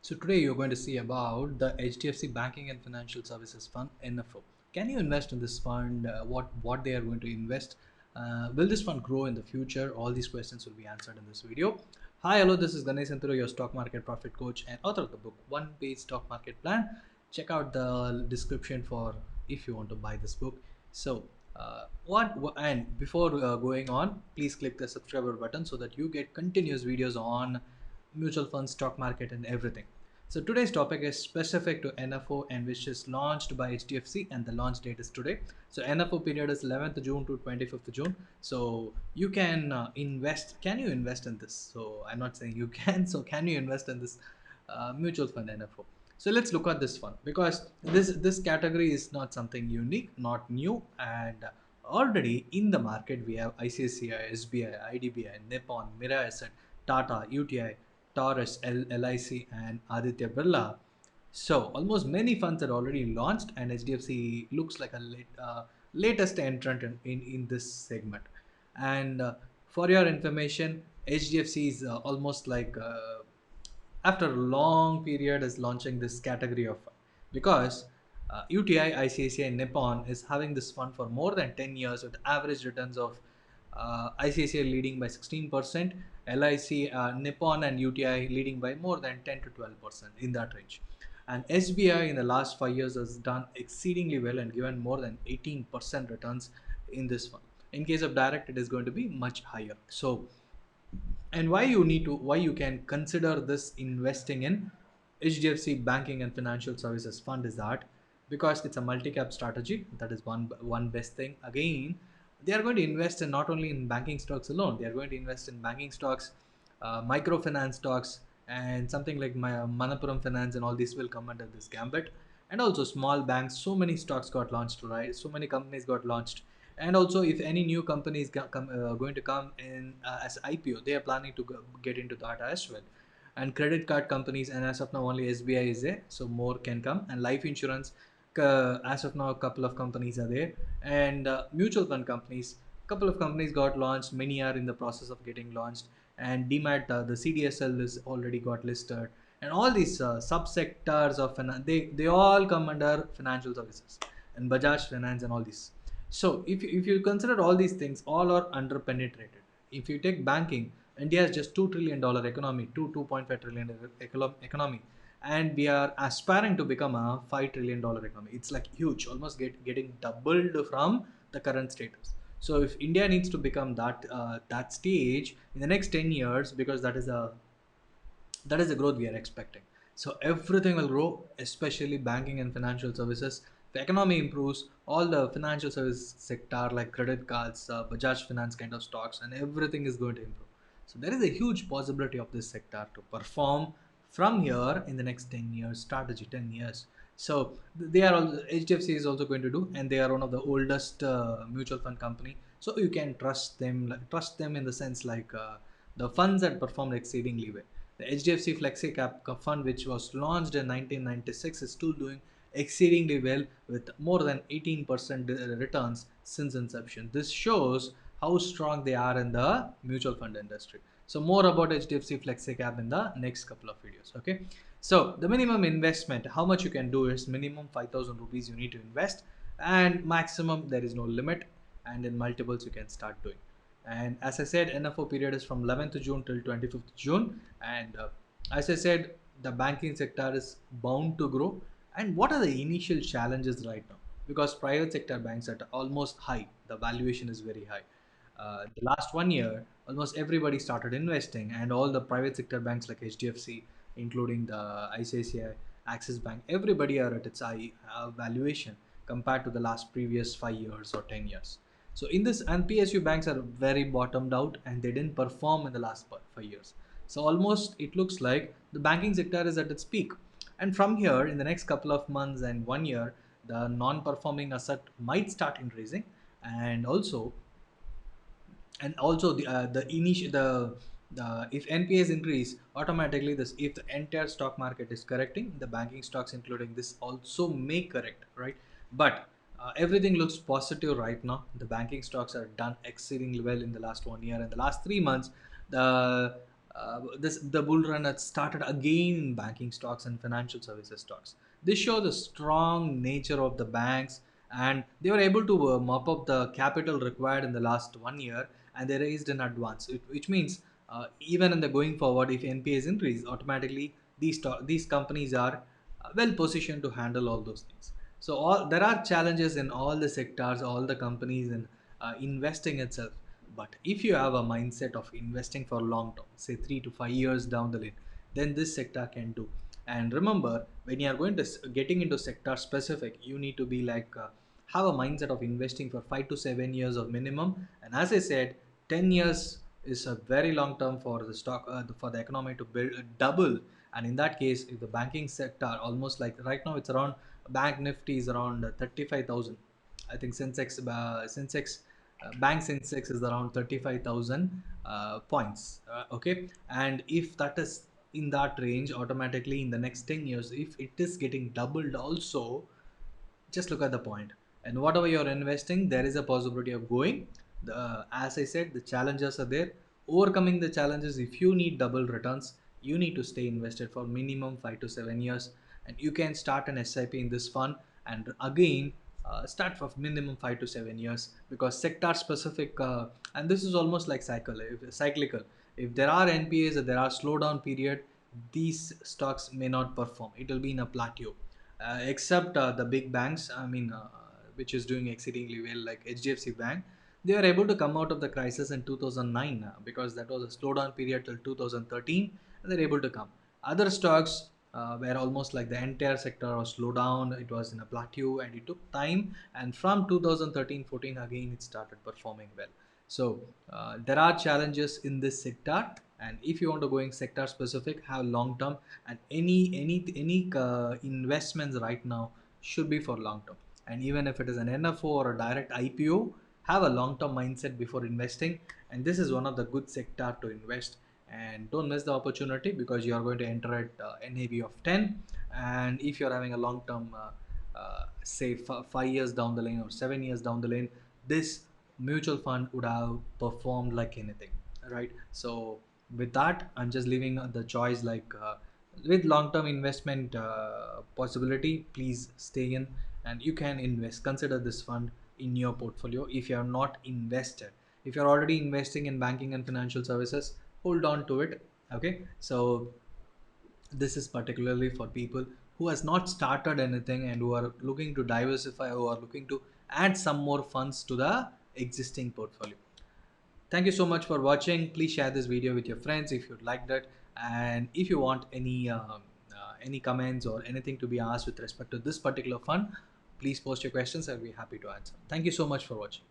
So today you're going to see about the HDFC Banking and Financial Services Fund (NFO). Can you invest in this fund? What they are going to invest? Will this fund grow in the future? All these questions will be answered in this video. Hi, hello. This is Ganesh Santuru, your stock market profit coach and author of the book One Page Stock Market Plan. Check out the description for if you want to buy this book. So and before going on, please click the subscriber button so that you get continuous videos on mutual funds, stock market, and everything. So today's topic is specific to NFO and which is launched by HDFC, and the launch date is today. So NFO period is 11th June to 25th June. So you can invest. Can you invest in this? So I'm not saying you can. So can you invest in this mutual fund NFO? So let's look at this one, because this category is not something unique, not new, and already in the market we have ICICI, SBI, IDBI, Nippon, Mirae, Tata, UTI, Taurus, LIC, and Adithya Birla. So almost many funds are already launched, and HDFC looks like a latest entrant in this segment. And for your information, HDFC is almost like after a long period is launching this category of fund, because UTI, ICICI, Nippon is having this fund for more than 10 years with average returns of ICICI leading by 16%, LIC, Nippon, and UTI leading by more than 10 to 12% in that range. And SBI in the last 5 years has done exceedingly well and given more than 18% returns in this fund. In case of direct, it is going to be much higher. So, and why you can consider this investing in HDFC Banking and Financial Services Fund is that because it's a multi-cap strategy. That is one best thing. Again, they are going to invest in not only in banking stocks alone. They are going to invest in banking stocks, microfinance stocks, and something like Manappuram Finance, and all these will come under this gambit. And also small banks. So many stocks got launched, right? So many companies got launched. And also, if any new company is going to come in as IPO, they are planning to get into that as well. And credit card companies, and as of now only SBI is there, so more can come. And life insurance, as of now a couple of companies are there. And mutual fund companies, couple of companies got launched, many are in the process of getting launched. And DMAT, the CDSL is already got listed. And all these subsectors of finance, they all come under financial services, and Bajaj Finance and all these. So if you consider all these things, all are under penetrated. If you take banking, India has just $2 trillion economy, 2.5 trillion economy, and we are aspiring to become a $5 trillion economy. It's like huge, almost getting doubled from the current status. So if India needs to become that stage in the next 10 years, because that is the growth we are expecting. So everything will grow, especially banking and financial services. The economy improves, all the financial service sector like credit cards, Bajaj Finance kind of stocks, and everything is going to improve. So there is a huge possibility of this sector to perform from here in the next 10 years strategy, 10 years. So they are all, HDFC is also going to do, and they are one of the oldest mutual fund company. So you can trust them, trust them in the sense like the funds that performed exceedingly well. The HDFC Flexi Cap Fund, which was launched in 1996, is still doing exceedingly well with more than 18% returns since inception. This shows how strong they are in the mutual fund industry. So more about HDFC Flexi Cap in the next couple of videos. Okay. So the minimum investment, how much you can do is minimum 5,000 rupees you need to invest, and maximum there is no limit, and in multiples you can start doing. And as I said, NFO period is from 11th June till 25th June. And as I said, the banking sector is bound to grow. And what are the initial challenges right now? Because private sector banks are almost high, the valuation is very high. The last 1 year, almost everybody started investing, and all the private sector banks like HDFC, including the ICICI, Axis Bank, everybody are at its high valuation compared to the last previous 5 years or 10 years. So in this, and PSU banks are very bottomed out, and they didn't perform in the last 5 years. So almost it looks like the banking sector is at its peak. And from here, in the next couple of months and 1 year, the non-performing asset might start increasing. And also, the initial the if NPAs increase automatically, this if the entire stock market is correcting, the banking stocks including this also may correct, right? But everything looks positive right now. The banking stocks are done exceedingly well in the last 1 year and the last 3 months. The This the bull run had started again in banking stocks and financial services stocks. This shows the strong nature of the banks, and they were able to mop up the capital required in the last 1 year, and they raised in advance, which means even in the going forward, if NPAs increase, automatically these companies are well positioned to handle all those things. So all there are challenges in all the sectors, all the companies, in investing itself. But if you have a mindset of investing for long term, say 3 to 5 years down the lane, then this sector can do. And remember, when you are going to getting into sector specific, you need to be like have a mindset of investing for 5 to 7 years of minimum. And as I said, 10 years is a very long term for the stock for the economy to build double. And in that case, if the banking sector almost like right now, it's around bank nifty is around 35,000. I think bank Sensex is around 35,000 points. Okay, and if that is in that range, automatically in the next 10 years, if it is getting doubled also, just look at the point. And whatever you're investing, there is a possibility of going. As I said, the challenges are there. Overcoming the challenges, if you need double returns, you need to stay invested for minimum 5 to 7 years, and you can start an SIP in this fund, and again start for minimum 5 to 7 years, because sector specific, and this is almost like cyclical. If there are NPAs or there are slowdown period, these stocks may not perform. It will be in a plateau, except the big banks, which is doing exceedingly well, like HDFC Bank. They were able to come out of the crisis in 2009, because that was a slowdown period till 2013, and they're able to come. Other stocks were almost like the entire sector was slowed down. It was in a plateau, and it took time. And from 2013-14 again, it started performing well. So there are challenges in this sector, and if you want to go in sector specific, have long term. And any investments right now should be for long term. And even if it is an NFO or a direct IPO, have a long term mindset before investing. And this is one of the good sector to invest. And don't miss the opportunity, because you are going to enter at NAV of 10. And if you're having a long term, say 5 years down the lane or 7 years down the lane, this mutual fund would have performed like anything, right? So with that, I'm just leaving the choice, like with long term investment possibility, please stay in, and you can invest, consider this fund in your portfolio. If you are not invested, if you're already investing in banking and financial services, hold on to it. Okay, so this is particularly for people who has not started anything, and who are looking to diversify, who are looking to add some more funds to the existing portfolio. Thank you so much for watching. Please share this video with your friends if you liked it. And if you want any comments or anything to be asked with respect to this particular fund, please post your questions. I'll be happy to answer. Thank you so much for watching.